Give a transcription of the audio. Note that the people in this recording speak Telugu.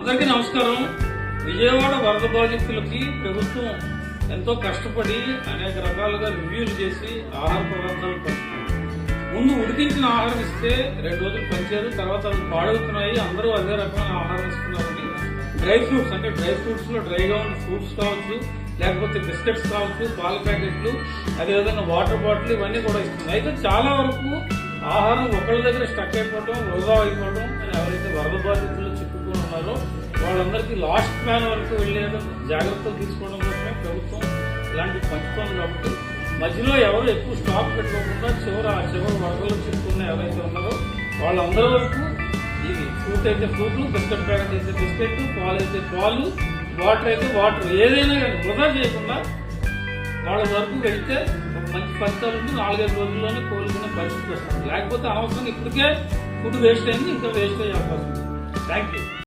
అందరికీ నమస్కారం. విజయవాడ వరద బాధితులకి ప్రభుత్వం ఎంతో కష్టపడి అనేక రకాలుగా రివ్యూలు చేసి ఆహార పదార్థాలు పంచుతుంది. ముందు ఉడికించిన ఆహారం ఇస్తే 2 రోజులు పంచారు, తర్వాత అవి పాడవుతున్నాయి, అందరూ అదే రకమైన ఆహారం ఇస్తున్నారని డ్రై ఫ్రూట్స్ అంటే డ్రై ఫ్రూట్స్ లో డ్రైగా ఉన్న ఫ్రూట్స్ కావచ్చు, లేకపోతే బిస్కెట్స్ కావచ్చు, పాల ప్యాకెట్లు, అదేవిధంగా వాటర్ బాటిల్ ఇవన్నీ కూడా ఇస్తుంది. అయితే చాలా వరకు ఆహారం ఒకళ్ళ దగ్గర స్టక్ అయిపోవడం, వృధా అయిపోవడం, ఎవరైతే వరద బాధితులు చిక్కుకుని ఉన్నారో వాళ్ళందరికీ లాస్ట్ ప్లాన్ వరకు వెళ్ళేయడం, జాగ్రత్తలు తీసుకోవడం కోసమే ప్రభుత్వం ఇలాంటివి పంచుతోంది. కాబట్టి మధ్యలో ఎవరు ఎక్కువ స్టాక్ పెట్టుకోకుండా చివరి వరదలు చిక్కుకున్న ఎవరైతే ఉన్నారో వాళ్ళందరి వరకు ఇది ఫ్రూట్ అయితే ఫ్రూట్లు, బిస్కెట్ ప్యాకెట్ అయితే బిస్కెట్, పాలు అయితే పాలు, వాటర్ అయితే వాటర్, ఏదైనా కానీ వృధా చేయకుండా వాళ్ళ వరకు వెళ్తే ఒక మంచి ఫలితాలు 4-5 రోజుల్లోనే కోలుకునే పరిస్థితి వస్తుంది. లేకపోతే అనవసరంగా ఇప్పటికే ఫుడ్ వేస్ట్ అయింది, ఇంకా వేస్ట్ అయ్యే అవకాశం ఉంది. Thank you.